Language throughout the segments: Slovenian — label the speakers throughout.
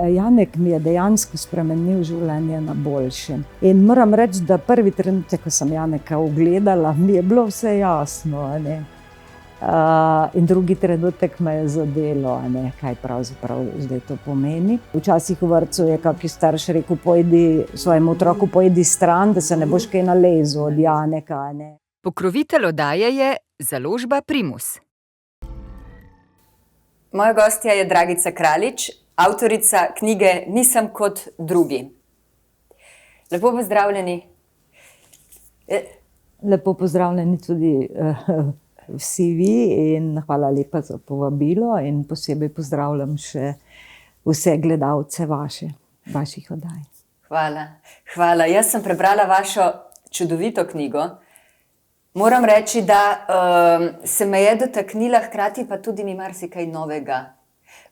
Speaker 1: Janek mi je dejansko spremenil življenje na boljše. In moram reči, da prvi trenutek, ko sem Janeka ugledala, mi je bilo vse jasno. In drugi trenutek me je zadelo, kaj pravzaprav zdaj to pomeni. Včasih v vrtcu je kakšen starš rekel, pojdi svojemu otroku, pojdi stran, da se ne boš kaj nalezel od Janeka.
Speaker 2: Pokrovitelj oddaje je založba Primus.
Speaker 3: Moja gostja je Dragica Kraljič, avtorica knjige Nisem kot drugi. Lepo pozdravljeni.
Speaker 1: Lepo pozdravljeni tudi vsi vi in hvala lepa za povabilo in posebej pozdravljam še vse gledalce vaših oddaj.
Speaker 3: Hvala. Jaz sem prebrala vašo čudovito knjigo. Moram reči, da se me je dotaknila, hkrati pa tudi mi marsikaj novega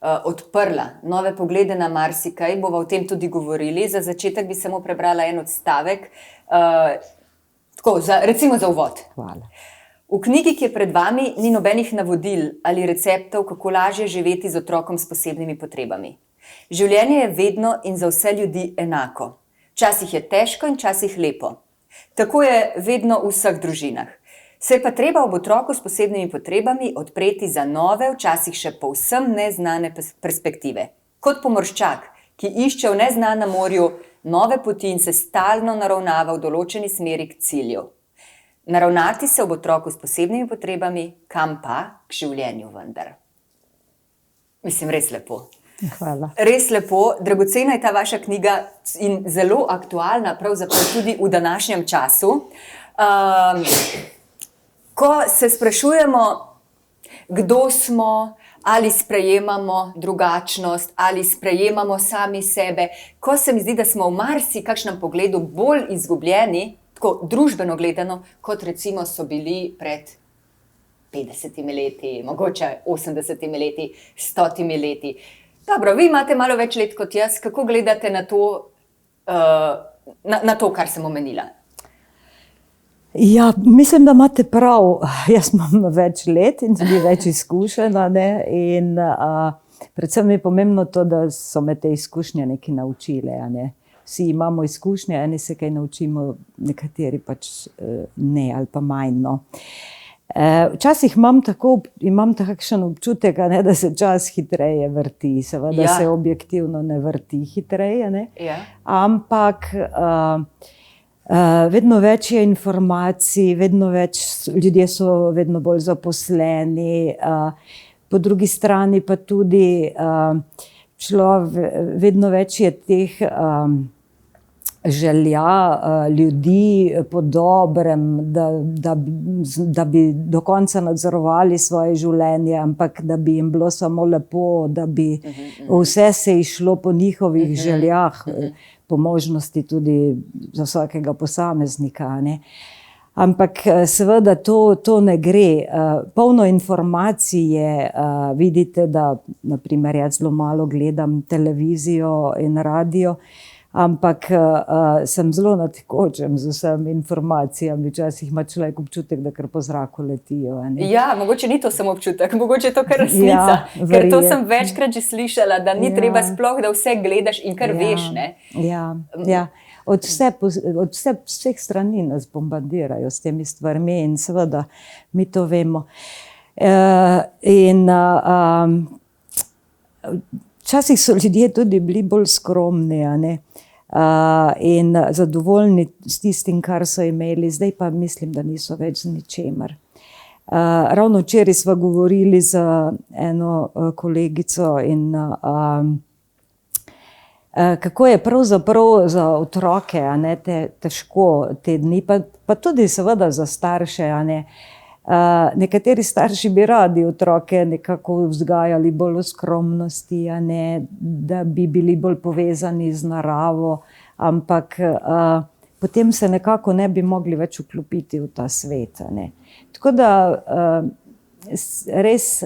Speaker 3: odprla. Nove poglede na marsikaj, bova o tem tudi govorili. Za začetek bi samo prebrala en odstavek, recimo za uvod.
Speaker 1: Hvala.
Speaker 3: V knjigi, ki je pred vami, ni nobenih navodil ali receptov, kako lažje živeti z otrokom s posebnimi potrebami. Življenje je vedno in za vse ljudi enako. Včasih je težko in včasih lepo. Tako je vedno v vseh družinah. Se je pa treba ob otroku s posebnimi potrebami odpreti za nove, včasih še povsem neznane perspektive. Kot pomorščak, ki išče v neznanem morju nove poti in se stalno naravnava v določeni smeri k cilju. Naravnati se ob otroku s posebnimi potrebami, kam pa k življenju vendar. Mislim, res lepo.
Speaker 1: Hvala.
Speaker 3: Res lepo, dragocena je ta vaša knjiga in zelo aktualna, pravzaprav tudi v današnjem času. Ko se sprašujemo, kdo smo, ali sprejemamo drugačnost, ali sprejemamo sami sebe, ko se mi zdi, da smo v marsikakšnem pogledu bolj izgubljeni, tako družbeno gledano, kot recimo so bili pred 50 leti, mogoče 80 leti, 100 leti. Dobro, vi imate malo več let kot jaz, kako gledate na to, kar sem omenila?
Speaker 1: Ja, mislim, da imate prav. Jaz imam več let in tudi več izkušenj. In predvsem je pomembno to, da so me te izkušnje nekaj naučile. Vsi imamo izkušnje, eni se kaj naučimo, nekateri pač ne ali pa manj. Včasih imam takšen občutek, da se čas hitreje vrti. Seveda se objektivno ne vrti hitreje, ampak vedno več je informacij, ljudje so vedno bolj zaposleni, po drugi strani pa tudi vedno več je teh želja ljudi po dobrem, da bi do konca nadzorovali svoje življenje, ampak da bi jim bilo samo lepo, da bi vse se išlo po njihovih željah, po možnosti tudi za vsakega posameznika. Ampak seveda to ne gre. Polno informacij je, vidite, da naprimer jaz zelo malo gledam televizijo in radio, ampak sem zelo na tekočem z vsemi informacijami. Včasih ima človek občutek, da kar po zraku letijo.
Speaker 3: Ja, mogoče ni to samo občutek, mogoče je to kar resnica. Ker to sem večkrat že slišala, da ni treba sploh, da vse gledaš in kar veš.
Speaker 1: Ja. Od vseh strani nas bombardirajo s temi stvarmi in seveda mi to vemo. Včasih so ljudje tudi bili bolj skromni in zadovoljni s tistim, kar so imeli. Zdaj pa mislim, da niso več z ničemer. Ravno včeraj sva govorili z eno kolegico in kako je pravzaprav za otroke težko te dni, pa tudi seveda za starše. Nekateri starši bi radi otroke nekako vzgajali bolj v skromnosti, da bi bili bolj povezani z naravo, ampak potem se nekako ne bi mogli več vklopiti v ta svet. Tako da res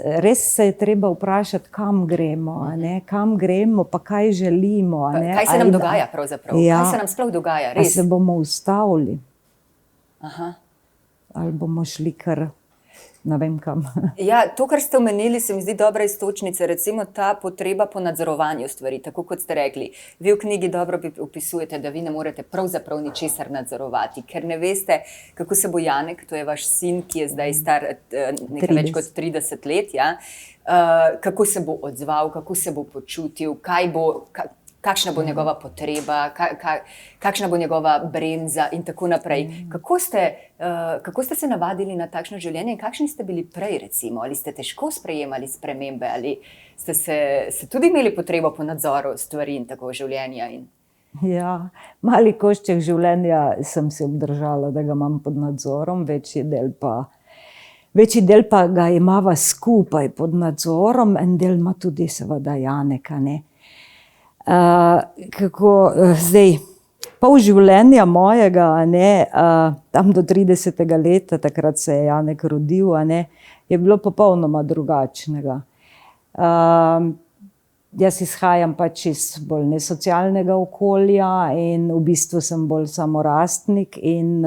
Speaker 1: se je treba vprašati, kam gremo, pa kaj želimo.
Speaker 3: Kaj se nam dogaja pravzaprav? Kaj se nam sploh dogaja?
Speaker 1: Ali se bomo ustavili? Ali bomo šli kar ne vem kam.
Speaker 3: Ja, to, kar ste omenili, se mi zdi dobra iztočnica, recimo ta potreba po nadzorovanju stvari, tako kot ste rekli. Vi v knjigi dobro opisujete, da vi ne morete pravzaprav ničesar nadzorovati, ker ne veste, kako se bo Janek, to je vaš sin, ki je zdaj star nekaj več kot 30 let, ja, kako se bo odzval, kako se bo počutil, kakšna bo njegova potreba, kakšna bo njegova bremza in tako naprej. Kako ste se navadili na takšno življenje in kakšni ste bili prej, recimo? Ali ste težko sprejemali spremembe, ali ste se tudi imeli potrebo po nadzoru stvari in tako življenja?
Speaker 1: Ja, mali košček življenja sem si obdržala, da ga imam pod nadzorom, večji del pa ga imava skupaj pod nadzorom, en del ima tudi seveda Janeka, ne. Zdaj, pol življenja mojega, tam do 30. leta, takrat se je Janek rodil, je bilo popolnoma drugačnega. Jaz izhajam pač iz bolj nesocialnega okolja in v bistvu sem bolj samorastnik in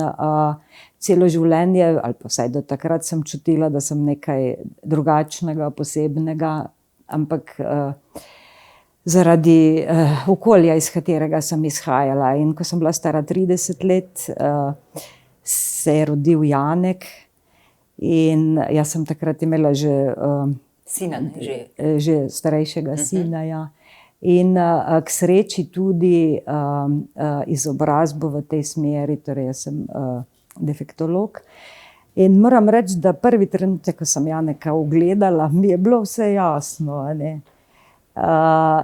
Speaker 1: celo življenje, ali pa vsaj do takrat sem čutila, da sem nekaj drugačnega, posebnega, ampak zaradi okolja, iz katerega sem izhajala. In ko sem bila stara 30 let, se je rodil Janek in jaz sem takrat imela že
Speaker 3: sina,
Speaker 1: že starejšega sina, ja. In k sreči tudi izobrazbo v tej smeri, torej jaz sem defektolog. In moram reči, da prvi trenutek, ko sem Janeka ugledala, mi je bilo vse jasno,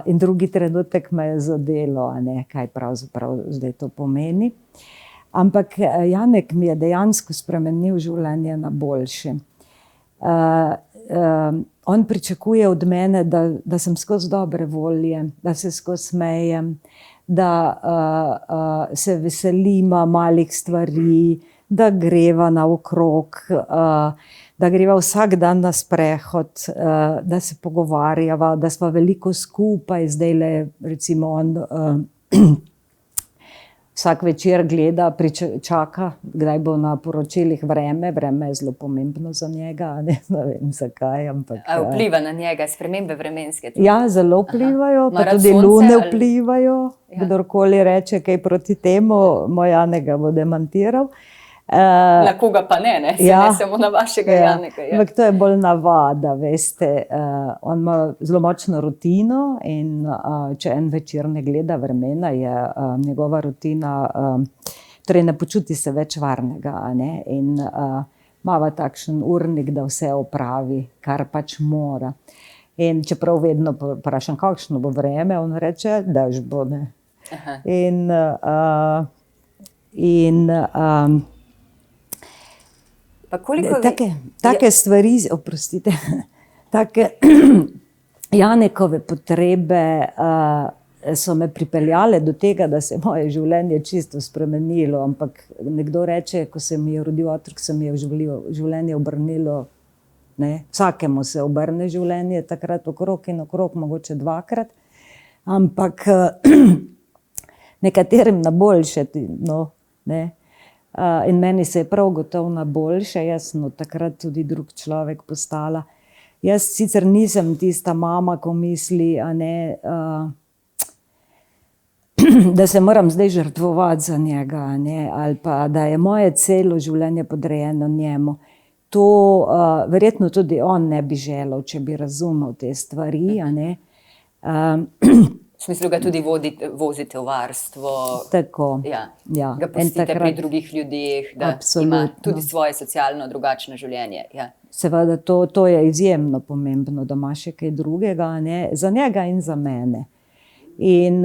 Speaker 1: in drugi trenutek me je zadelo, kaj pravzaprav zdaj to pomeni. Ampak Janek mi je dejansko spremenil življenje na boljše. On pričakuje od mene, da sem skozi dobre volje, da se skozi smejem, da se veselima malih stvari, da greva naokrog, da greva vsak dan na sprehod, da se pogovarjava, da sva veliko skupaj. Zdajle recimo on vsak večer gleda, čaka, kdaj bo na poročilih vreme. Vreme je zelo pomembno za njega, ne vem zakaj, ampak
Speaker 3: vpliva na njega spremembe vremenske?
Speaker 1: Ja, zelo vplivajo, pa tudi lune vplivajo. Kdorkoli reče kaj proti temu, moj Janek ga bo demantiral.
Speaker 3: Na koga pa ne samo na vašega Janeka.
Speaker 1: Ampak to je bolj navada, veste. On ima zelo močno rutino in če en večer ne gleda vremena, je njegova rutina, torej ne počuti se več varnega, in imava takšen urnik, da vse opravi, kar pač mora. In čeprav vedno vprašam, kakšno bo vreme, on reče, dež bo, ne. Take stvari, oprostite, take Janekove potrebe so me pripeljale do tega, da se je moje življenje čisto spremenilo. Ampak nekdo reče, ko se mi je rodil otrok, se mi je življenje obrnilo. Vsakemu se obrne življenje takrat okrog in okrog, mogoče dvakrat. Ampak nekaterim na boljše, in meni se je prav gotovo na boljše, jaz sem od takrat tudi drug človek postala. Jaz sicer nisem tista mama, ko misli, da se moram zdaj žrtvovati za njega, ali pa da je moje celo življenje podrejeno njemu. To verjetno tudi on ne bi želel, če bi razumel te stvari,
Speaker 3: V smislu ga tudi vozite v varstvo.
Speaker 1: Tako,
Speaker 3: ja. Ga pustite pri drugih ljudeh, da ima tudi svoje socialno drugačno življenje. Ja.
Speaker 1: Seveda, to je izjemno pomembno, da ima še kaj drugega, za njega in za mene. In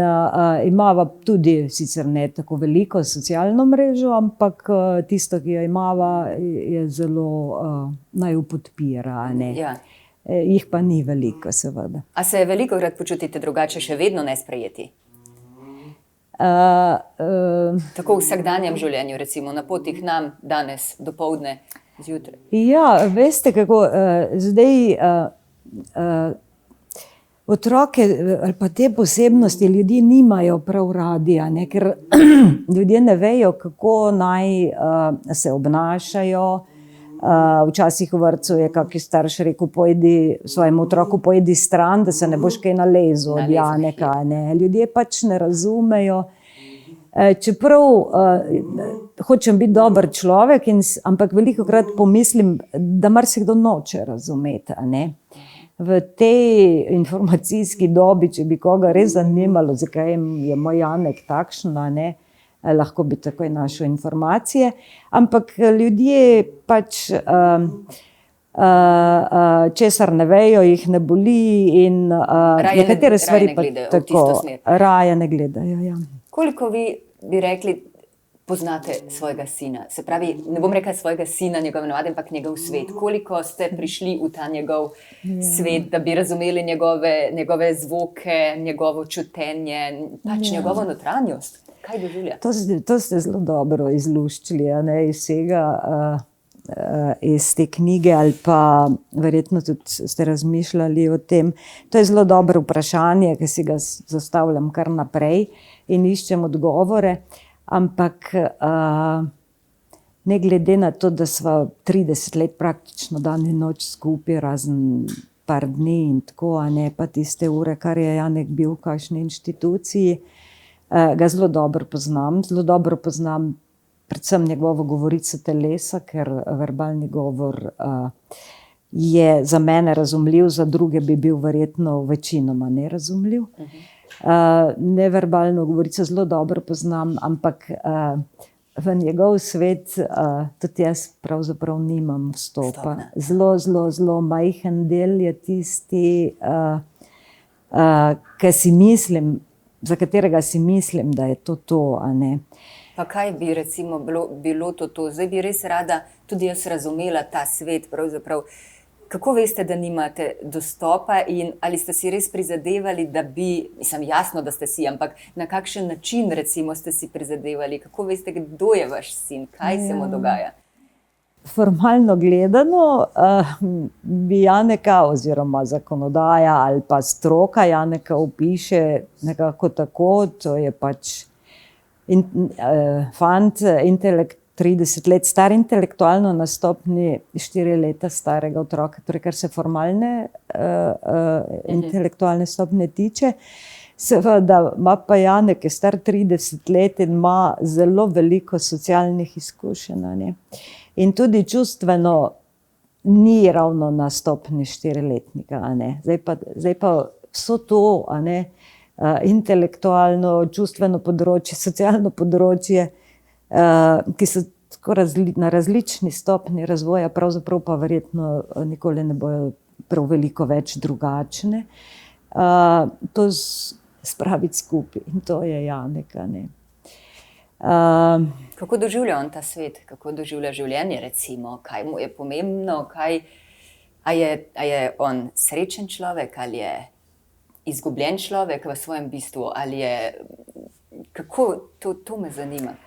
Speaker 1: imava tudi, sicer ne tako veliko socialno mrežo, ampak tisto, ki jo imava, je zelo, naj jo podpira,
Speaker 3: Ja.
Speaker 1: Jih pa ni veliko, seveda.
Speaker 3: A se velikokrat počutite drugače, še vedno nesprejeti? Tako v vsakdanjem življenju, recimo na poti k nam danes, dopoldne, zjutraj.
Speaker 1: Ja, veste kako, zdaj otroke ali pa te posebnosti ljudi nimajo prav radi, ker ljudje ne vejo, kako naj se obnašajo, Včasih v vrtcu je kakšen starš rekel, pojdi svojemu otroku, pojdi stran, da se ne boš kaj nalezel od Janeka. Ne. Ljudje pač ne razumejo. Čeprav hočem biti dober človek, ampak velikokrat pomislim, da marsikdo noče razumeti. A ne. V tej informacijski dobi, če bi koga res zanimalo, zakaj je moj Janek takšen, a ne, lahko bi takoj našel informacije, ampak ljudje pač česar ne vejo, jih ne boli in nekatere stvari pa tako raje ne gledajo. Ja.
Speaker 3: Koliko vi bi rekli, poznate svojega sina? Se pravi, ne bom rekla svojega sina, njegove navade, ampak njegov svet. Koliko ste prišli v ta njegov svet, da bi razumeli njegove zvoke, njegovo čutenje, pač njegovo notranjost? Kaj doživlja?
Speaker 1: To ste zelo dobro izluščili, a ne, iz vsega, iz te knjige, ali pa verjetno tudi ste razmišljali o tem. To je zelo dobro vprašanje, ki si ga zastavljam kar naprej in iščem odgovore, ampak ne glede na to, da sva 30 let praktično dan in noč skupaj, razen par dni in tako, a ne pa tiste ure, kar je Janek bil v kakšni inštituciji, ga zelo dobro poznam predvsem njegovo govorico telesa, ker verbalni govor je za mene razumljiv, za druge bi bil verjetno večinoma nerazumljiv. Neverbalno govorico zelo dobro poznam, ampak v njegov svet tudi jaz pravzaprav nimam vstopa. Zelo majhen del je tisti, za katerega si mislim, da je to, a ne.
Speaker 3: Pa kaj bi recimo bilo to? Zdaj bi res rada tudi jaz razumela ta svet pravzaprav. Kako veste, da nimate dostopa in ali ste si res prizadevali, da bi, mislim, jasno, da ste si, ampak na kakšen način recimo ste si prizadevali? Kako veste, kdo je vaš sin? Kaj se mu dogaja?
Speaker 1: Formalno gledano bi Janeka oziroma zakonodaja ali pa stroka Janeka opiše nekako tako, to je pač fant, 30 let star, intelektualno na stopnji 4 leta starega otroka, torej kar se formalne intelektualne stopnje tiče. Seveda ima pa Janek, je star 30 let in ima zelo veliko socialnih izkušenj. Ne? In tudi čustveno ni ravno na stopnji 4-letnika. Zdaj pa vso to, a ne, intelektualno, čustveno področje, socialno področje, ki so tako na različni stopnji razvoja, pravzaprav pa verjetno nikoli ne bojo prav veliko več drugačne. To spraviti skupaj in to je Janek.
Speaker 3: Kako doživlja on ta svet? Kako doživlja življenje recimo? Kaj mu je pomembno? A je on srečen človek ali je izgubljen človek v svojem bistvu? Ali je, kako, to me zanima.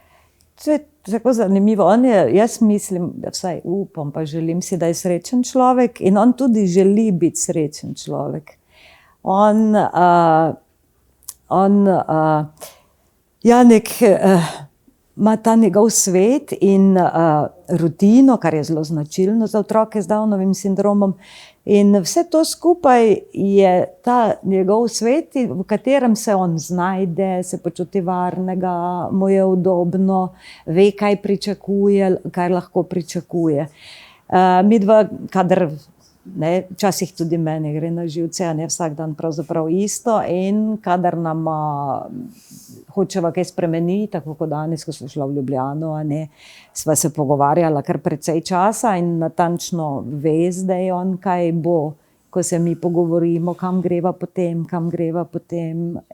Speaker 1: To je tako zanimivo. Jaz mislim, vsaj upam, pa želim si, da je srečen človek in on tudi želi biti srečen človek. Janek ima ta njegov svet in rutino, kar je zelo značilno za otroke z Downovim sindromom. In vse to skupaj je ta njegov svet, v katerem se on znajde, se počuti varnega, mu je udobno, ve, kaj pričakuje, kaj lahko pričakuje. Midva, kadar, ne, včasih tudi meni gre na živce, a ne vsak dan pravzaprav isto, in kadar nama hočeva kaj spremeniti, tako kot danes, ko smo šla v Ljubljano, a ne, sva se pogovarjala kar precej časa in natančno ve zdaj on, kaj bo, ko se mi pogovorimo, kam greva potem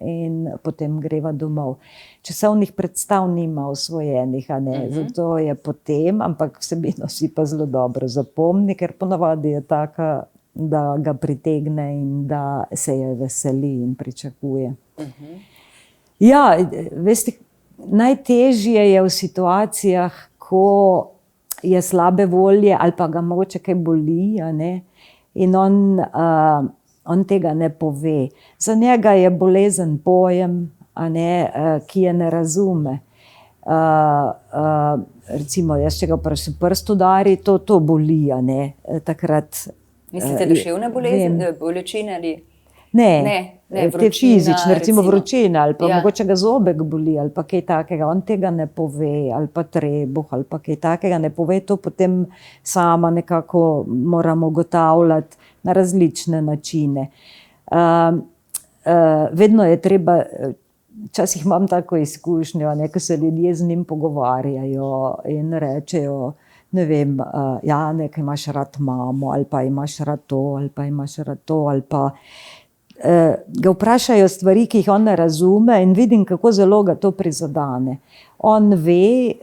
Speaker 1: in potem greva domov. Časovnih predstav nima osvojenih, a ne, zato je potem, ampak vsebino si pa zelo dobro zapomni, ker ponavadi je taka, da ga pritegne in da se je veseli in pričakuje. Ja, veste, najtežje je v situacijah, ko je slabe volje ali pa ga mogoče kaj boli, a ne, in on tega ne pove. Za njega je bolezen pojem, a ne, ki je ne razume. recimo, jaz, če ga prst udari, to boli, a ne, takrat.
Speaker 3: Mislite, duševne bolečine ali?
Speaker 1: Ne, te
Speaker 3: vročina,
Speaker 1: fizične, recimo
Speaker 3: recimo.
Speaker 1: vročina, ali pa
Speaker 3: Ja.
Speaker 1: mogoče ga zobek boli, ali pa kaj takega, on tega ne pove, ali pa trebuh, ali pa kaj takega ne pove, to potem sama nekako moram ugotavljati na različne načine. Vedno je treba, včasih imam tako izkušnjo, ne, ko se ljudje z njim pogovarjajo in rečejo, ne vem, ja, nekaj imaš rad mamo, ali pa imaš rad to, ali pa imaš rad to, ali pa ga vprašajo stvari, ki jih on ne razume in vidim, kako zelo ga to prizadene. On ve,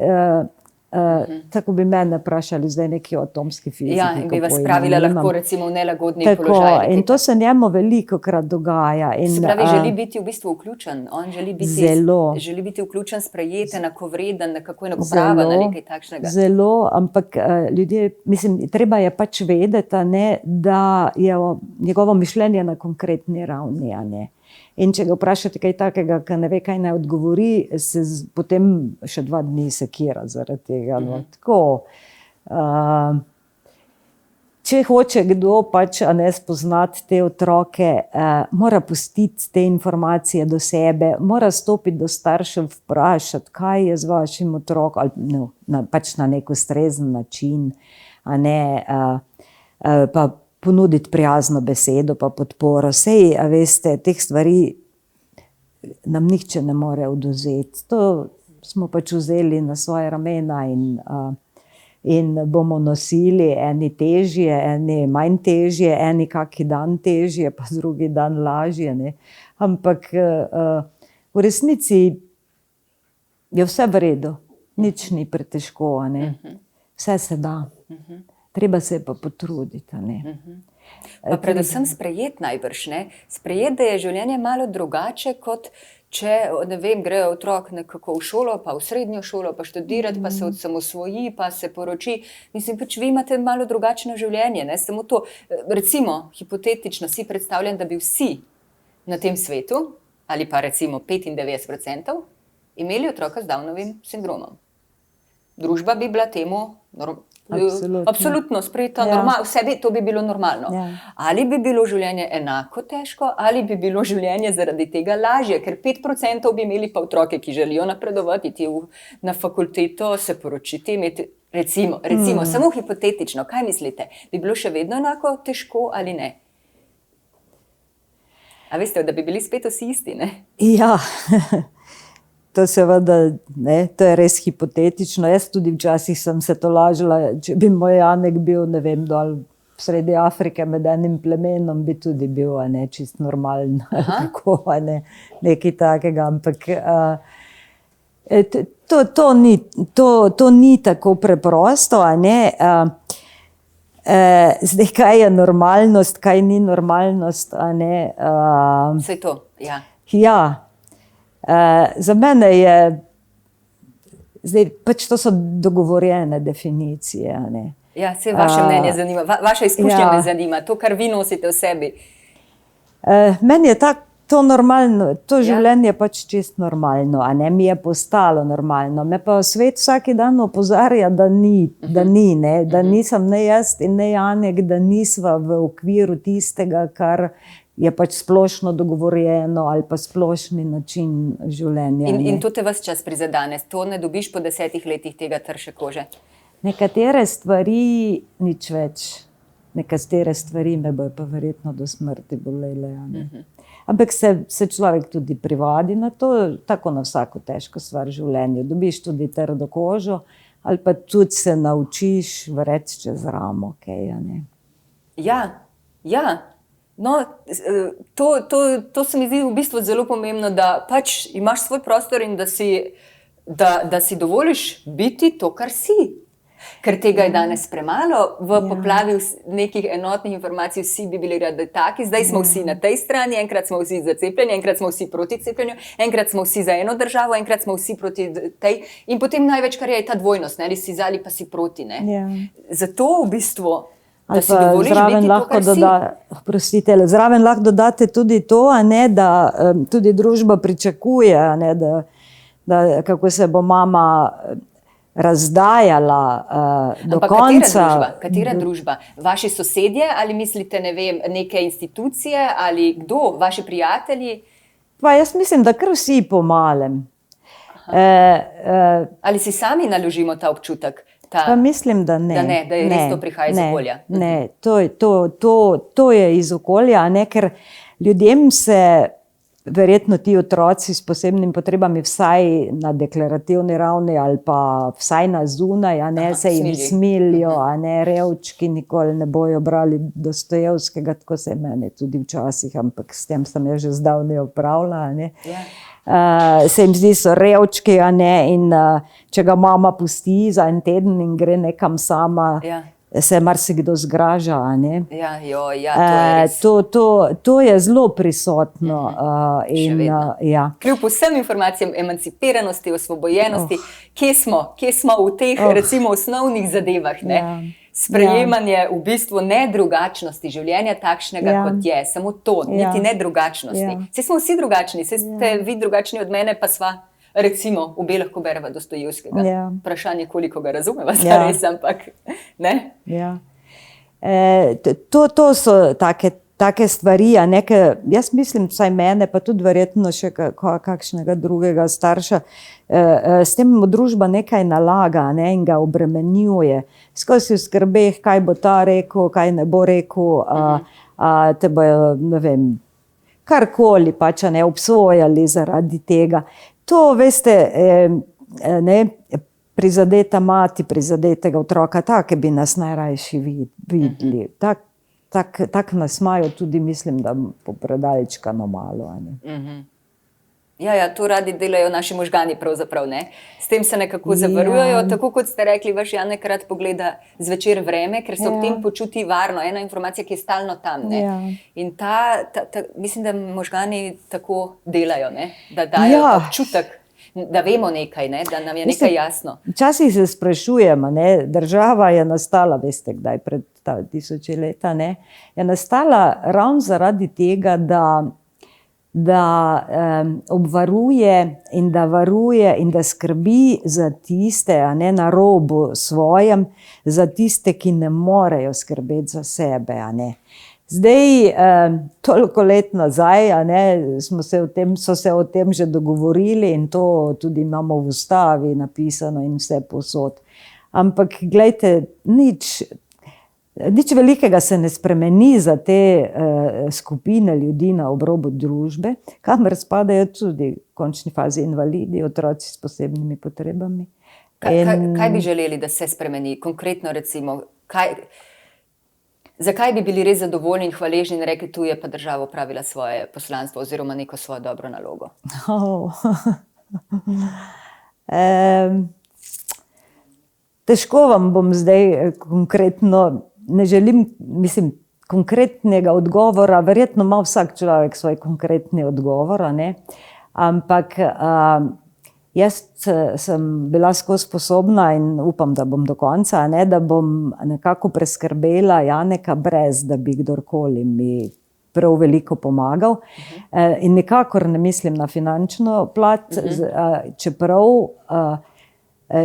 Speaker 1: tako bi mene vprašali zdaj neki o atomski fiziki.
Speaker 3: Ja, in bi vas
Speaker 1: kako
Speaker 3: spravila
Speaker 1: imam.
Speaker 3: lahko recimo v nelagodni
Speaker 1: Tako,
Speaker 3: položaj.
Speaker 1: in to se njemu velikokrat dogaja. In,
Speaker 3: Se pravi, želi biti v bistvu vključen. On želi biti vključen, sprejet, enakovreden, nekako enakopraven ali nekaj takšnega.
Speaker 1: Zelo, ampak ljudje, mislim, treba je pač vedeti, ne, da je njegovo mišljenje na konkretni ravni. Ne. In če ga vprašate kaj takega, ki ne ve, kaj naj odgovori, se potem še 2 dni sekira zaradi tega. No, tako. Če hoče kdo pač ne spoznati te otroke, mora pustiti te informacije do sebe, mora stopiti do staršev, vprašati, kaj je z vašim otrokom, ali no, pač na nek ustrezen način, a ne, pa ponuditi prijazno besedo, pa podporo. Sej, a veste, teh stvari nam nihče ne more odvzeti. To smo pač vzeli na svoje ramena in bomo nosili, eni težje, eni manj težje, eni kaki dan težje, pa drugi dan lažje. Ne. Ampak v resnici je vse v redu, nič ni pretežko, a ne. Vse se da. Treba se pa potruditi. Ne.
Speaker 3: Pa predvsem sprejet najbrž, ne? Sprejet, da je življenje malo drugače, kot če, ne vem, grejo otrok nekako v šolo, pa v srednjo šolo, pa študirati, pa se osamosvoji, pa se poroči. Mislim, pač vi imate malo drugačno življenje, ne? Samo to, recimo, hipotetično si predstavljam, da bi vsi na tem svetu, ali pa recimo 95%, imeli otroka z Downovim sindromom. Družba bi bila temu absolutno sprejeta, to bi bilo normalno.
Speaker 1: Ja.
Speaker 3: Ali bi bilo življenje enako težko, ali bi bilo življenje zaradi tega lažje, ker 5% bi imeli pa otroke, ki želijo napredovati, iti na fakulteto, se poročiti, imeti, recimo, samo hipotetično, kaj mislite? Bi bilo še vedno enako težko ali ne? A veste, da bi bili spet vsi isti, ne?
Speaker 1: Ja, to seveda, ne, to je res hipotetično. Jaz tudi včasih sem se tolažila, če bi moj Janek bil, ne vem, dol v sredi Afrike med enim plemenom, bi tudi bil, a ne, čist normalen, tako, a ne, nekaj takega, ampak to ni tako preprosto, a ne. Zdaj, kaj je normalnost, kaj ni normalnost, a ne.
Speaker 3: Saj to, ja.
Speaker 1: Ja. Za mene je, zdaj, pač to so dogovorjene definicije. Ne?
Speaker 3: Ja, se vaše mnenje zanima, vaša izkušnja me zanima, to, kar vi nosite v sebi.
Speaker 1: Meni je to normalno, to življenje je pač čist normalno, a ne, mi je postalo normalno. Me pa svet vsak dan opozarja, da ni, ne? Da nisem ne jaz in ne Janek, da nisva v okviru tistega, kar je pač splošno dogovorjeno ali pa splošni način življenja.
Speaker 3: In to te ves čas prizadene, to ne dobiš po 10 letih tega trše kože?
Speaker 1: Nekatere stvari nič več, nekatere stvari me bojo pa verjetno do smrti bolele. Ampak se človek tudi privadi na to, tako na vsako težko stvar v življenju. Dobiš tudi trdo kožo ali pa tudi se naučiš vreči čez ramo. Okay, ne?
Speaker 3: Ja. No, to se mi zdi v bistvu zelo pomembno, da pač imaš svoj prostor in da si dovoliš biti to, kar si. Ker tega je danes premalo, v poplavi nekih enotnih informacij vsi bi bili radi taki, zdaj smo vsi na tej strani, enkrat smo vsi za cepljenje, enkrat smo vsi proti cepljenju, enkrat smo vsi za eno državo, enkrat smo vsi proti tej in potem največ, kar je ta dvojnost, ne, ali si za ali pa si proti. Ne. Zato v bistvu
Speaker 1: ali pa zraven lahko zraven lahko dodate tudi to, a ne, da tudi družba pričakuje, a ne, kako se bo mama razdajala do
Speaker 3: Ampak
Speaker 1: konca.
Speaker 3: katera družba? Vaši sosedje ali mislite, ne vem, neke institucije ali kdo, vaši prijatelji?
Speaker 1: Pa jaz mislim, da kar vsi po malem.
Speaker 3: Ali si sami naložimo ta občutek?
Speaker 1: Pa mislim, da ne.
Speaker 3: Da je res to prihaja iz okolja.
Speaker 1: Ne, to je iz okolja, a ne, ker ljudem se verjetno ti otroci s posebnimi potrebami vsaj na deklarativni ravni ali pa vsaj na zunaj, a ne, se jim smilijo, a ne, revčki nikoli ne bojo brali Dostojevskega, tako se je mene tudi včasih, ampak s tem sem jaz že zdavnaj opravila, a ne. Se jim zdi, so revčki, a ne, in če ga mama pusti za en teden in gre nekam sama, se marsikdo zgraža, a ne. To je zelo prisotno.
Speaker 3: Kljub vsem informacijam emancipiranosti, osvobojenosti, kje smo v teh recimo osnovnih zadevah, ne? Sprejemanje v bistvu ne drugačnosti življenja takšnega, kot je. Samo to, niti ne drugačnosti. Saj smo vsi drugačni, saj ste vi drugačni od mene, pa sva recimo obe lahko bereva Dostojevskega. Vprašanje, koliko ga razumeva, res, ampak ne?
Speaker 1: To so take stvari, jaz mislim, vsaj mene, pa tudi verjetno še kakšnega drugega starša, s tem družba nekaj nalaga, ne, in ga obremenjuje. Skozi v skrbeh, kaj bo ta rekel, kaj ne bo rekel, te bojo, ne vem, karkoli pač ne obsojali zaradi tega. To, veste, ne, prizadeta mati, prizadetega otroka, take bi nas najrajši videli. Tak nas imajo tudi, mislim, da popredalčkano malo.
Speaker 3: To radi delajo naši možgani pravzaprav, ne? S tem se nekako zavarujejo, tako kot ste rekli, vaš Janek rad pogleda zvečer vreme, ker se ob tem počuti varno, ena informacija, ki je stalno tam, ne? In mislim, da možgani tako delajo, ne? Da dajo občutek, da vemo nekaj, ne? Da nam je nekaj jasno.
Speaker 1: Včasih se sprašujemo, ne? Država je nastala, veste kdaj, pred tisoče leta, ne? Je nastala ravno zaradi tega, da obvaruje in da varuje in da skrbi za tiste, a ne, na robu svojem, za tiste, ki ne morejo skrbeti za sebe, a ne. Zdaj, toliko let nazaj, a ne, so se o tem že dogovorili in to tudi imamo v ustavi napisano in vse povsod. Ampak, glejte, nič velikega se ne spremeni za te skupine ljudi na obrobu družbe, kamor spadajo tudi v končni fazi invalidi, otroci s posebnimi potrebami.
Speaker 3: Kaj bi želeli, da se spremeni? Konkretno recimo, zakaj bi bili res zadovoljni in hvaležni in rekli, tu je pa država opravila svoje poslanstvo oziroma neko svojo dobro nalogo? Težko vam bom zdaj konkretno, ne želim, mislim, konkretnega odgovora, verjetno ima vsak človek svoj konkretni odgovor, ne? Ampak jaz sem bila skozi sposobna in upam, da bom do konca, ne? Da bom nekako preskrbela Janeka, brez da bi kdorkoli mi prav veliko pomagal. In nikakor ne mislim na finančno plat, čeprav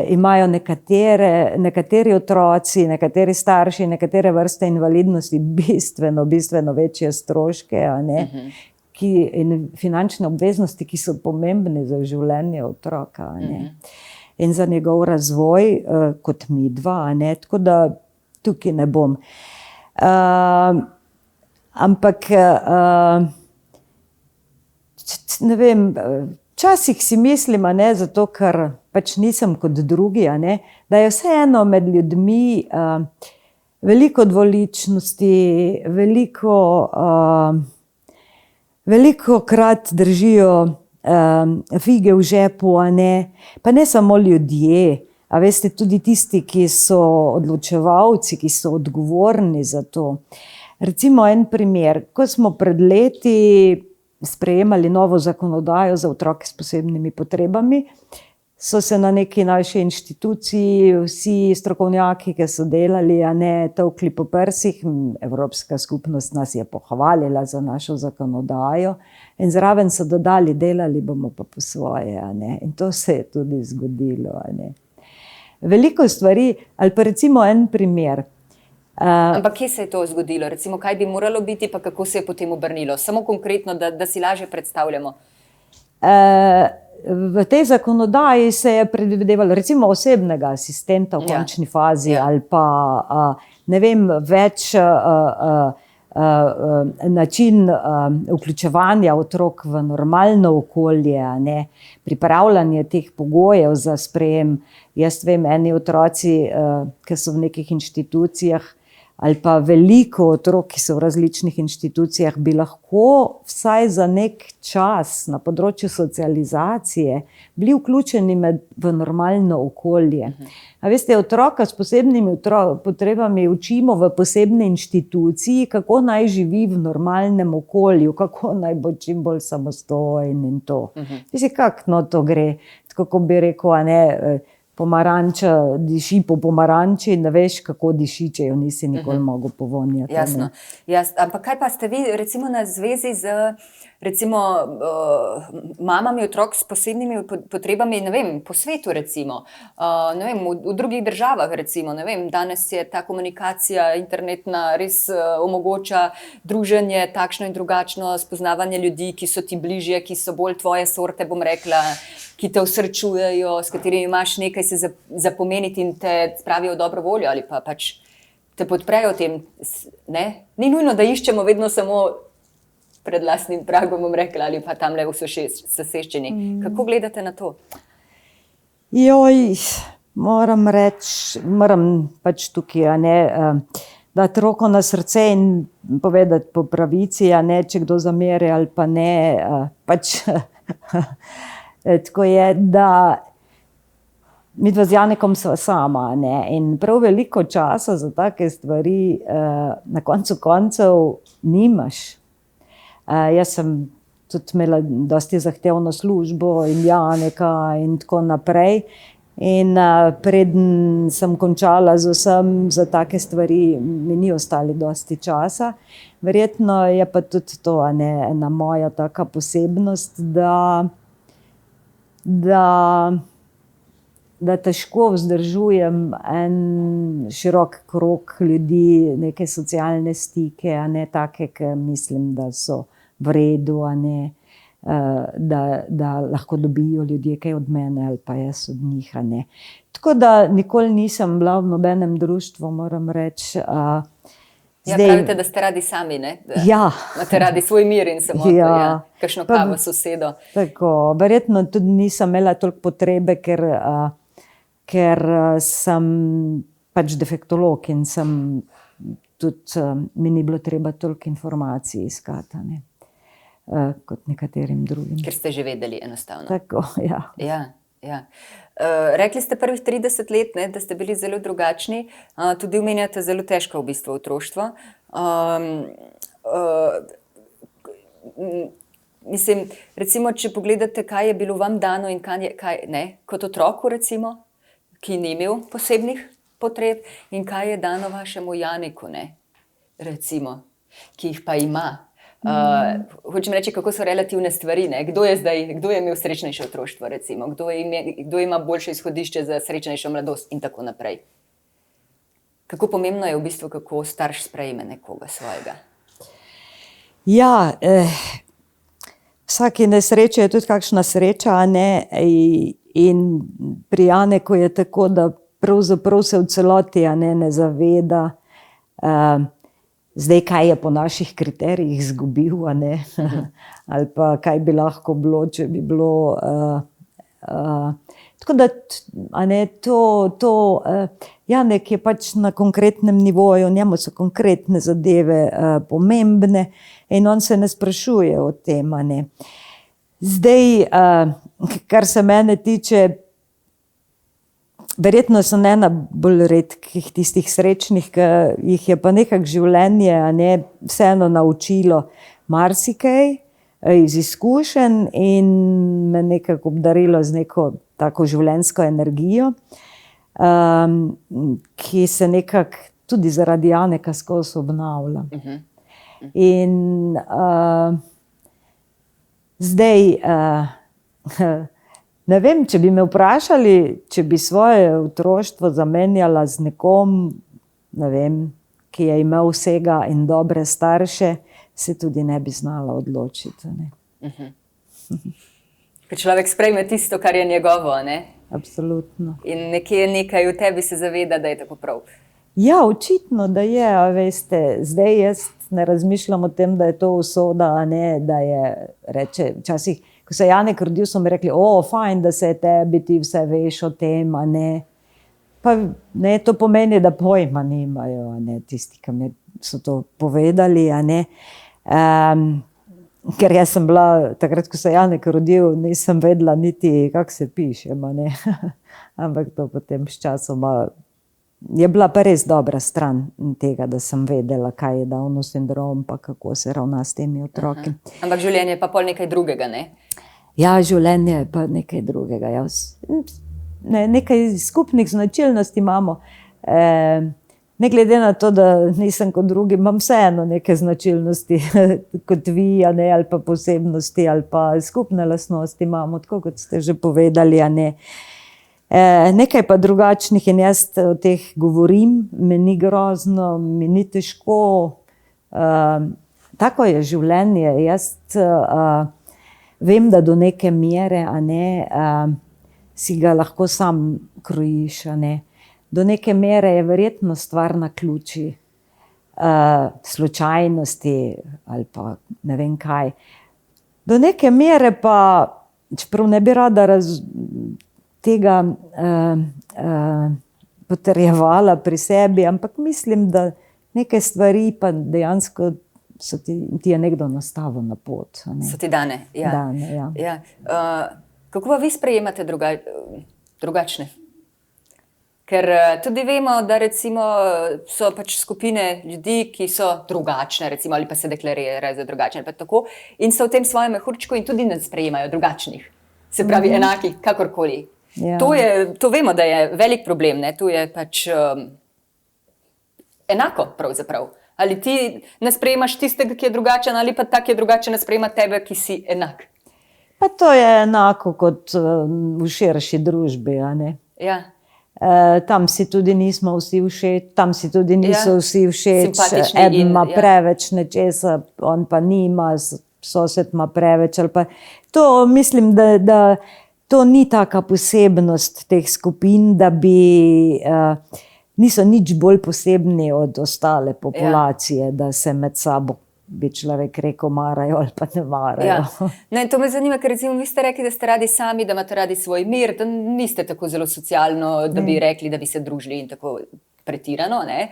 Speaker 3: imajo nekateri otroci, nekateri starši, nekatere vrste invalidnosti bistveno večje stroške, a ne, in finančne obveznosti, ki so pomembne za življenje otroka, a ne, in za njegov razvoj, kot midva, a ne, tako da tukaj ne bom. Ampak, ne vem, včasih si mislim, a ne, zato ker pač nisem kot drugi, a ne, da je vseeno med ljudmi veliko dvoličnosti, veliko krat držijo fige v žepu, a ne, pa ne samo ljudje, a veste, tudi tisti, ki so odločevalci, ki so odgovorni za to. Recimo en primer, ko smo pred leti sprejemali novo zakonodajo za otroke s posebnimi potrebami,
Speaker 1: so se na neki naši inštituciji vsi strokovnjaki, ki so delali, a ne tolkli po prsih. Evropska skupnost nas je pohvalila za našo zakonodajo in zraven so dodali, delali bomo pa po svoje, a ne. In to se je tudi zgodilo, a ne. Veliko stvari, ali pa recimo en primer.
Speaker 3: Ampak kje se je to zgodilo? Recimo, kaj bi moralo biti, pa kako se je potem obrnilo? Samo konkretno, da si lažje predstavljamo.
Speaker 1: V tej zakonodaji se je predvidevalo recimo osebnega asistenta v končni fazi, ali pa ne vem, več način vključevanja otrok v normalno okolje, a ne, pripravljanje teh pogojev za sprejem. Jaz vem, eni otroci, ki so v nekih inštitucijah, ali pa veliko otrok, ki so v različnih inštitucijah, bi lahko vsaj za nek čas na področju socializacije bili vključeni v normalno okolje. A veste, otroka s posebnimi potrebami učimo v posebni inštituciji, kako naj živi v normalnem okolju, kako naj bo čim bolj samostojen in to. Veste, kako to gre? Tako kot bi rekel, a ne, pomaranča diši po pomaranči, ne veš, kako diši, če jo nisi nikoli mogel povonjati.
Speaker 3: Jasno. Ampak kaj pa ste vi recimo na zvezi z recimo mamami otrok s posebnimi potrebami, ne vem, po svetu recimo, ne vem, v drugih državah recimo, ne vem, danes je ta komunikacija internetna res omogoča druženje, takšno in drugačno, spoznavanje ljudi, ki so ti bližje, ki so bolj tvoje sorte, bom rekla, ki te osrečujejo, s katerimi imaš nekaj se zapomeniti in te spravijo dobro voljo ali pa pač te podprejo v tem, ne? Ni nujno, da iščemo vedno samo pred lastnim pragom, bom rekla, ali pa tamle v soseščini. Kako gledate na to?
Speaker 1: Moram reči, pač tukaj, a ne, dati roko na srce in povedati po pravici, a ne, če kdo zameri ali pa ne, pač tako je, da midva z Janekom sva sama, ne, in prav veliko časa za take stvari na koncu koncev nimaš. Jaz sem tudi imela dosti zahtevno službo in Janeka in tako naprej. In preden sem končala z vsem za take stvari, mi ni ostali dosti časa. Verjetno je pa tudi to, a ne, ena moja taka posebnost, da težko vzdržujem en širok krog ljudi, neke socialne stike, a ne take, ki mislim, da so v redu, a ne, da lahko dobijo ljudje kaj od mene ali pa jaz od njih, a ne. Tako da nikoli nisem bila v nobenem društvu, moram reči.
Speaker 3: Pravite, da ste radi sami, ne? Imate radi svoj mir in samoto, kakšno kavo s sosedo.
Speaker 1: Tako, verjetno tudi nisem imela toliko potrebe, ker sem pač defektolog in sem tudi, mi ni bilo treba toliko informacij iskati, ne, kot nekaterim drugim.
Speaker 3: Ker ste že vedeli enostavno.
Speaker 1: Tako,
Speaker 3: Rekli ste prvih 30 let, ne, da ste bili zelo drugačni, tudi omenjate zelo težko v bistvu otroštvo. Mislim, recimo, če pogledate, kaj je bilo vam dano in kaj ne, kot otroku recimo, ki ni imel posebnih potreb, in kaj je dano vašemu Janeku, ne, recimo, ki jih pa ima. Hočem reči, kako so relativne stvari, ne? Kdo je imel srečnejše otroštvo, recimo, kdo ima boljše izhodišče za srečnejšo mladost in tako naprej. Kako pomembno je v bistvu, kako starš sprejme nekoga svojega?
Speaker 1: Vsaki nesreči je tudi kakšna sreča, a ne, in pri Janeku je tako, da pravzaprav se v celoti, a ne zaveda, zdaj, kaj je po naših kriterijih izgubil, a ne, ali pa kaj bi lahko bilo, če bi bilo. Tako da, a ne, Janek je pač na konkretnem nivoju, njemu so konkretne zadeve pomembne in on se ne sprašuje o tem, a ne. Zdaj, kar se mene tiče, verjetno so ena bolj redkih tistih srečnih, ki jih je pa nekako življenje, a ne, vseeno naučilo marsikaj, iz izkušenj in me nekako obdarilo z neko tako življenjsko energijo, ki se nekako tudi zaradi Janeka skozi obnavlja. In zdaj, ne vem, če bi me vprašali, če bi svoje otroštvo zamenjala z nekom, ne vem, ki je imel vsega in dobre starše, se tudi ne bi znala odločiti. Ne?
Speaker 3: Ker človek sprejme tisto, kar je njegovo, ne?
Speaker 1: Absolutno.
Speaker 3: In nekje nekaj v tebi se zaveda, da je tako prav.
Speaker 1: Ja, očitno, da je, a veste, zdaj jaz ne razmišljam o tem, da je to usoda, a ne, da je, reče, včasih, ko se je Janek rodil, so mi rekli, fajn, da se je tebi, ti vse veš o tem, a ne. Pa ne, to pomeni, da pojma nimajo, a ne, tisti, ki mi so to povedali, a ne. Ker jaz sem bila, takrat, ko se je Janek rodil, nisem vedela niti, kako se piše, a ne. Ampak to potem s časoma je bila pa res dobra stran tega, da sem vedela, kaj je Downov sindrom, pa kako se ravna s temi otroki.
Speaker 3: Ampak življenje je pa pol nekaj drugega, ne?
Speaker 1: Ja, življenje je pa nekaj drugega. Ja. Nekaj skupnih značilnosti imamo. Ne glede na to, da nisem kot drugi, imam vseeno neke značilnosti kot vi, a ne, ali pa posebnosti, ali pa skupne lastnosti imamo, tako kot ste že povedali, a ne. Nekaj pa drugačnih in jaz o teh govorim, mi ni grozno, mi ni težko. Tako je življenje. Jaz vem, da do neke mere, a ne, si ga lahko sam krojiš, a ne. Do neke mere je verjetno stvar naključij, slučajnosti ali pa ne vem kaj. Do neke mere pa, čeprav ne bi rada tega potrjevala pri sebi, ampak mislim, da neke stvari pa dejansko ti je nekdo nastavil na pot. Ne?
Speaker 3: So ti dane, ja.
Speaker 1: Dane, ja.
Speaker 3: Ja. Kako pa vi sprejemate drugačne? Ker tudi vemo, da recimo so pač skupine ljudi, ki so drugačne, recimo, ali pa se deklarirajo za drugačne, pa tako, in so v tem svojem mehurčku in tudi ne sprejemajo drugačnih. Se pravi, enakih, kakorkoli.
Speaker 1: Ja.
Speaker 3: To vemo, da je velik problem, ne? To je pač enako pravzaprav. Ali ti ne sprejemaš tistega, ki je drugačen, ali pa tak je drugačen, ne sprejema tebe, ki si enak.
Speaker 1: Pa to je enako kot v širši družbi, a ne?
Speaker 3: Ja.
Speaker 1: Tam si tudi nismo vsi všeč, tam si tudi niso vsi všeč,
Speaker 3: simpatični
Speaker 1: eden ima
Speaker 3: ja.
Speaker 1: preveč nečesa, on pa nima, sosed ima preveč, ali pa to mislim, da to ni taka posebnost teh skupin, da bi niso nič bolj posebni od ostale populacije, da se med sabo, bi človek rekel, marajo ali pa ne marajo.
Speaker 3: Ja. No, in to me zanima, ker recimo vi ste rekli, da ste radi sami, da imate radi svoj mir, da niste tako zelo socialno, da bi rekli, da bi se družili in tako pretirano, ne?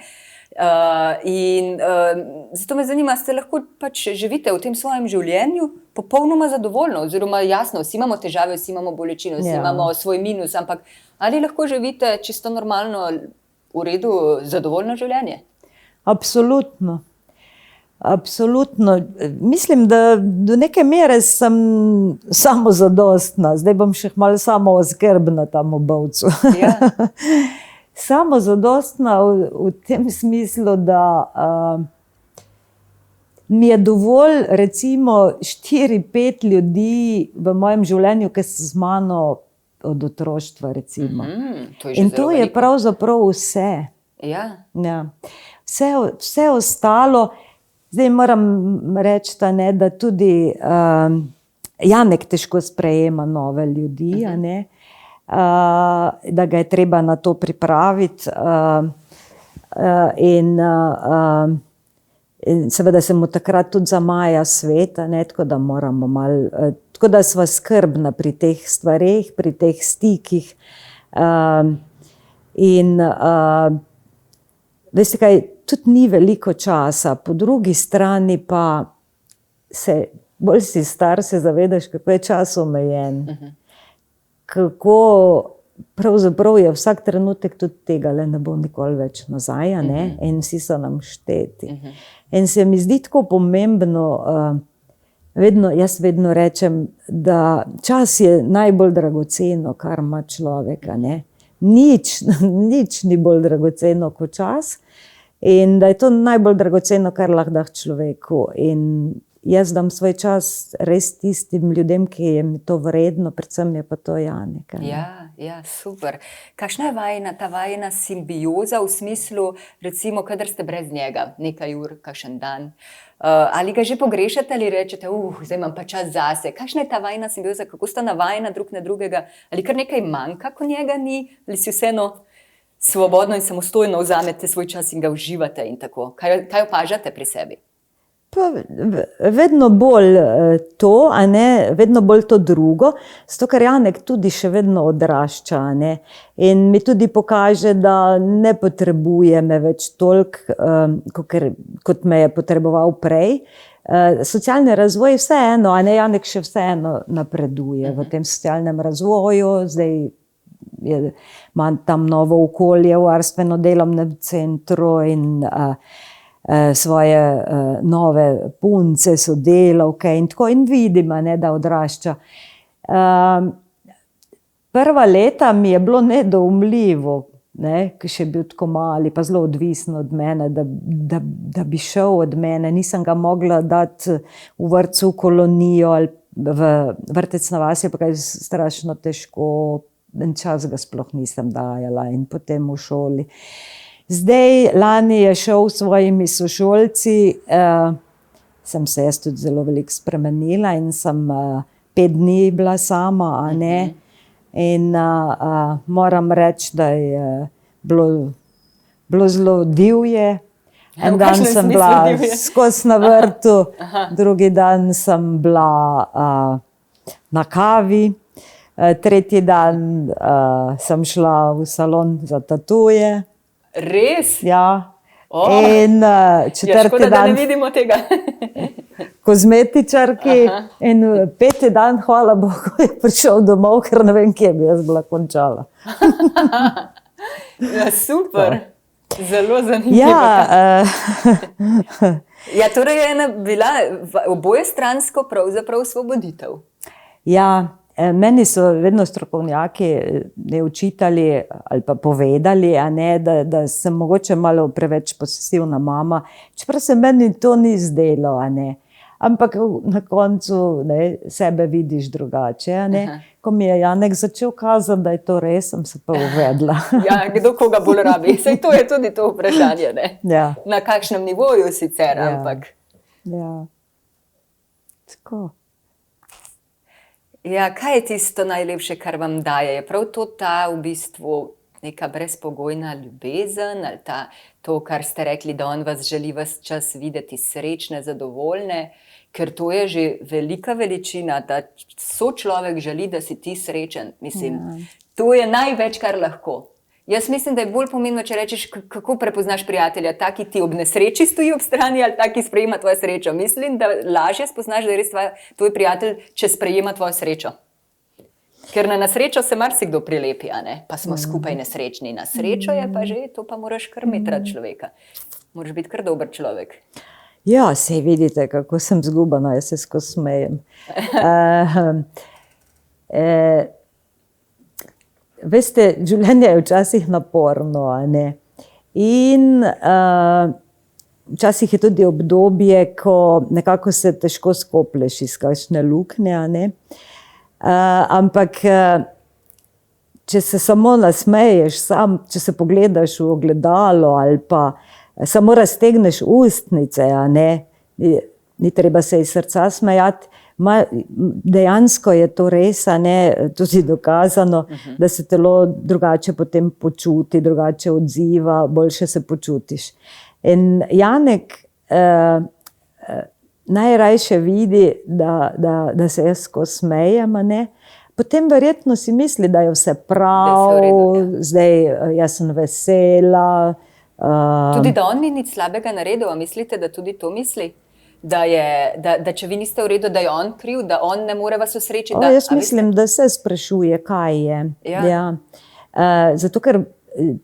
Speaker 3: Zato me zanima, ste lahko pač živite v tem svojem življenju popolnoma zadovoljno, oziroma jasno, vsi imamo težave, vsi imamo bolečino, vsi imamo svoj minus, ampak ali lahko živite čisto normalno, v redu, zadovoljno življenje?
Speaker 1: Absolutno. Absolutno. Mislim, da do neke mere sem samozadostna. Zdaj bom še malo samooskrbna tam v Bovcu.
Speaker 3: Ja.
Speaker 1: Samozadostna v tem smislu, da mi je dovolj recimo 4-5 ljudi v mojem življenju, ki so z mano od otroštva recimo. In to je pravzaprav vse.
Speaker 3: Ja.
Speaker 1: Ja. Vse ostalo. Zdaj moram reči, da tudi Janek težko sprejema nove ljudi, a ne? Da ga je treba na to pripraviti. In seveda se mu takrat tudi zamaja svet, a ne? Tako da moramo malo, tako da sva skrbna pri teh stvareh, pri teh stikih. In veste kaj, tudi ni veliko časa, po drugi strani pa bolj si star, se zavedaš, kako je čas omejen. Kako pravzaprav je vsak trenutek tudi tega, ne bo nikoli več nazaj, a ne? In vsi so nam šteti. In se mi zdi tako pomembno jaz vedno rečem, da čas je najbolj dragoceno, kar ima človek, a ne. Nič ni bolj dragoceno kot čas in da je to najbolj dragoceno, kar lahko daš človeku. In jaz dam svoj čas res tistim ljudem, ki je mi to vredno, predvsem je pa to Janek.
Speaker 3: Ja, super. Kakšna je ta vajina simbioza v smislu, recimo, kadar ste brez njega, nekaj ur, kakšen dan, ali ga že pogrešate ali rečete, zdaj imam pa čas zase. Kakšna je ta vajina simbioza, kako sta navajena drug na drugega, ali kar nekaj manjka, ko njega ni, ali si vseeno svobodno in samostojno vzamete svoj čas in ga uživate in tako. Kaj opažate pri sebi?
Speaker 1: Pa vedno bolj to, a ne, vedno bolj to drugo, zato ker Janek tudi še vedno odrašča, a ne, in mi tudi pokaže, da ne potrebuje me več toliko, kot me je potreboval prej. Socialni razvoj je vseeno, a ne, Janek še vseeno napreduje v tem socialnem razvoju, zdaj ima tam novo okolje v varstveno-delovnem centru in svoje nove punce, sodelavke in tako, in vidim, ne, da odrašča. Prva leta mi je bilo nedoumljivo, ne, ki še je bil tako mali, pa zelo odvisno od mene, da bi šel od mene. Nisem ga mogla dati v vrtcu v kolonijo ali v vrtec na vasi, pa je strašno težko, en čas ga sploh nisem dajala in potem v šoli. Zdaj, lani je šel s svojimi sošolci, sem se jaz tudi zelo veliko spremenila in sem 5 dni bila sama, a ne. In moram reči, da je bilo zelo divje. En dan sem bila skozi na vrtu, drugi dan sem bila na kavi, tretji dan sem šla v salon za tatuje.
Speaker 3: Res?
Speaker 1: Ja. In četrti
Speaker 3: škoda,
Speaker 1: dan
Speaker 3: da ne vidimo tega.
Speaker 1: Kozmetičarki in 5. dan, hvala Bogu, je prišel domov, ker ne vem, kje bi jaz bila končala.
Speaker 3: Ja, super. Zelo zanimivo. Ja, torej je bila obojestransko pravzaprav osvoboditev. Ja, meni so vedno strokovnjaki učitali ali pa povedali, a ne, da sem mogoče malo preveč posesivna mama, čeprav se meni to ni zdelo, a ne. Ampak na koncu, ne, sebe vidiš drugače, a ne. Ko mi je Janek začel kazati, da je to res, sem se pa uvedla. Ja, kdo koga bolj rabi? Saj to je tudi to vprašanje, ne?
Speaker 1: Ja.
Speaker 3: Na kakšnem nivoju sicer, ampak.
Speaker 1: Ja. Tako.
Speaker 3: Ja, kaj je tisto najlepše, kar vam daje? Je prav to ta v bistvu neka brezpogojna ljubezen ali to, kar ste rekli, da on vas želi ves čas videti srečne, zadovoljne, ker to je že velika veličina, da sočlovek želi, da si ti srečen. Mislim, to je največ, kar lahko. Jaz mislim, da je bolj pomembno, če rečeš, kako prepoznaš prijatelja, taki ti ob nesreči stoji ob strani ali taki sprejema tvojo srečo. Mislim, da lažje spoznaš, da je res tvoj prijatelj, če sprejema tvojo srečo. Ker na nesrečo se marsikdo prilepi, a ne? Pa smo skupaj nesrečni. Na srečo je pa že, to pa moraš kar imeti rad človeka. Moraš biti kar dober človek.
Speaker 1: Ja, sej vidite, kako sem zgubana, jaz se skozi smejem. Veste, življenje je včasih naporno, a ne. In včasih je tudi obdobje, ko nekako se težko skoplješ iz kakšne luknje, a ne. Ampak če se samo nasmeješ, če se pogledaš v ogledalo ali pa samo raztegneš ustnice, a ne, ni treba se iz srca smejati. Dejansko je to res, a ne, tudi dokazano, da se telo drugače potem počuti, drugače odziva, boljše se počutiš. In Janek najrajše vidi, da se jaz skozi smejem, a ne. Potem verjetno si misli, da je vse prav, zdaj jaz sem vesela.
Speaker 3: Tudi da on ni nič slabega naredil, a mislite, da tudi to misli? Da če vi niste v redu, da je on kriv, da on ne more vas osrečiti?
Speaker 1: Jaz mislim, da se sprašuje, kaj je. Ja. Zato, ker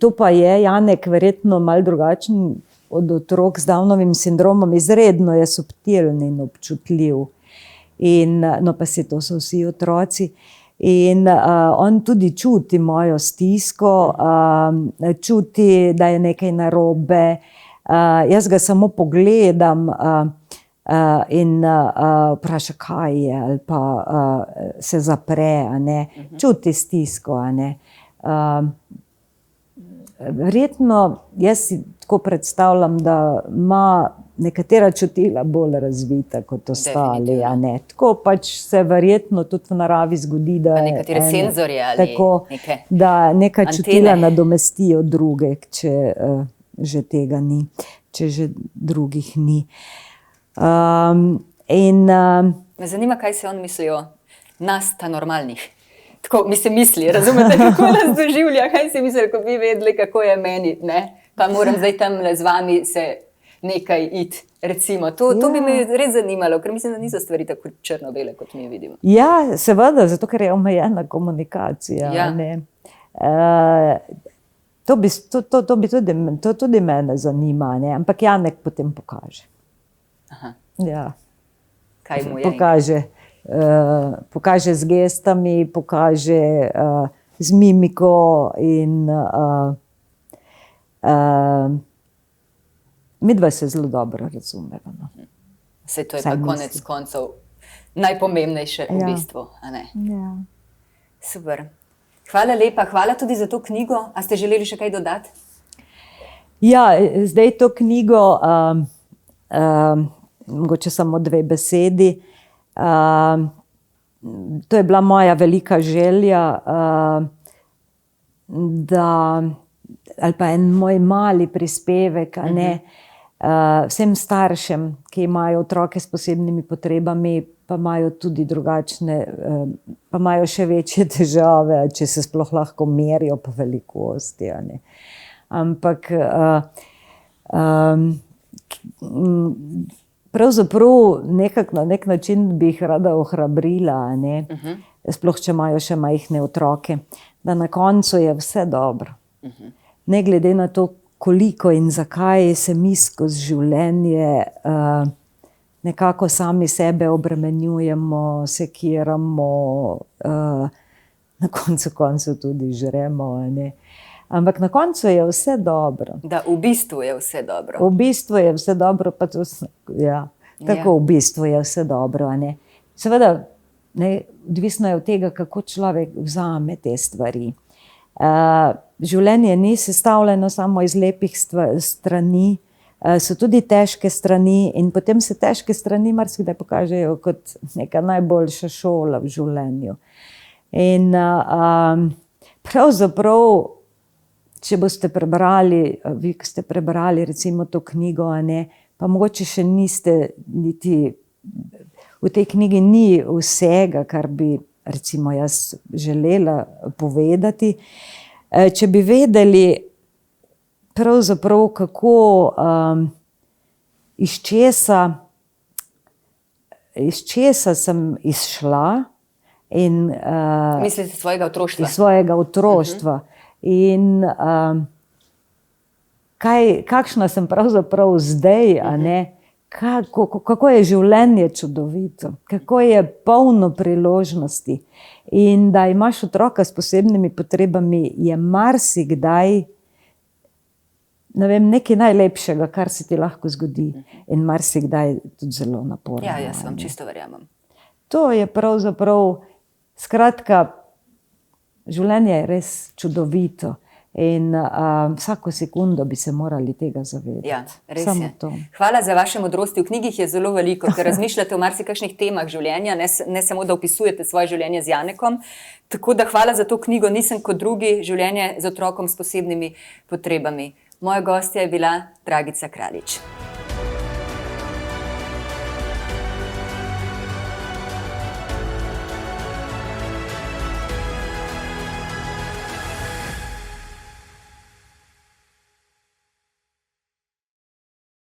Speaker 1: to pa je Janek verjetno malo drugačen od otrok z Downovim sindromom, izredno je subtilen in občutljiv. In, no, pa se to so vsi otroci. In on tudi čuti mojo stisko, čuti, da je nekaj narobe. Jaz ga samo pogledam in vpraša, kaj je, ali pa se zapre, a ne. Čuti stisko, a ne. Verjetno, jaz si tako predstavljam, da ima nekatera čutila bolj razvita kot ostali, a ne. Tako pač se verjetno tudi v naravi zgodi, da
Speaker 3: Pa nekatere senzorje ali
Speaker 1: tako,
Speaker 3: neke
Speaker 1: da neka
Speaker 3: antene.
Speaker 1: čutila nadomestijo druge, če že tega ni, če že drugih ni.
Speaker 3: Me zanima, kaj se on misli o nas, ta normalnih. Tako, misli, razumete, kako nas doživlja, kaj si misli, ko bi vedeli, kako je meni, ne? Pa moram zdaj tamle z vami se nekaj iti, recimo. To bi me res zanimalo, ker mislim, da niso stvari tako črno-bele, kot mi vidimo.
Speaker 1: Ja, seveda, zato ker je omejena komunikacija,
Speaker 3: Ja.
Speaker 1: ne. To bi tudi mene zanima, ne. Ampak Janek potem pokaže.
Speaker 3: Aha.
Speaker 1: Ja.
Speaker 3: Kaj mu je?
Speaker 1: Pokaže z gestami, pokaže z mimiko in midva se zelo dobro razumeva. No.
Speaker 3: Saj to je
Speaker 1: Vsaj
Speaker 3: pa konec
Speaker 1: mislim.
Speaker 3: koncev najpomembnejše v
Speaker 1: Ja.
Speaker 3: bistvu, a ne?
Speaker 1: Ja.
Speaker 3: Super. Hvala lepa, hvala tudi za to knjigo. A ste želeli še kaj dodati?
Speaker 1: Ja, zdaj to knjigo, mogoče samo 2 besedi. To je bila moja velika želja, da, ali pa en moj mali prispevek, a ne, vsem staršem, ki imajo otroke s posebnimi potrebami, pa imajo tudi drugačne, pa imajo še večje težave, če se sploh lahko merijo po velikosti, a ne. Ampak pravzaprav nekako na nek način bi jih rada ohrabrila, a ne, sploh če imajo še majhne otroke, da na koncu je vse dobro. Ne glede na to, koliko in zakaj se mi skozi življenje nekako sami sebe obremenjujemo, sekiramo, na koncu tudi žremo, a ne. Ampak na koncu je vse dobro.
Speaker 3: Da v bistvu je vse dobro.
Speaker 1: V bistvu je vse dobro, pa to, ja, tako v bistvu je vse dobro, a ne. Seveda, ne, odvisno je od tega, kako človek vzame te stvari. Življenje ni sestavljeno samo iz lepih strani, so tudi težke strani in potem se težke strani marsikdaj pokažejo kot neka najboljša šola v življenju. In pravzaprav, če boste prebrali, vi, ki ste prebrali recimo to knjigo, a ne, pa mogoče še niste niti, v tej knjigi ni vsega, kar bi recimo jaz želela povedati. Če bi vedeli pravzaprav, kako iz česa sem izšla in
Speaker 3: Mislite svojega otroštva?
Speaker 1: iz svojega otroštva. In kakšna sem pravzaprav zdaj, a ne, kako je življenje čudovito, kako je polno priložnosti. In da imaš otroka s posebnimi potrebami, je marsikdaj, ne vem, nekaj najlepšega, kar se ti lahko zgodi. In marsikdaj tudi zelo naporno.
Speaker 3: Ja, jaz vam čisto verjamem.
Speaker 1: To je pravzaprav, skratka, življenje je res čudovito in vsako sekundo bi se morali tega zavedati.
Speaker 3: Ja, res
Speaker 1: Samo
Speaker 3: je.
Speaker 1: to.
Speaker 3: Hvala za vaše modrosti. V knjigi jih je zelo veliko, ker razmišljate o marsikakšnih temah življenja, ne samo, da opisujete svoje življenje z Janekom. Tako da hvala za to knjigo. Nisem kot drugi, življenje z otrokom s posebnimi potrebami. Moja gostja je bila Dragica Kraljič.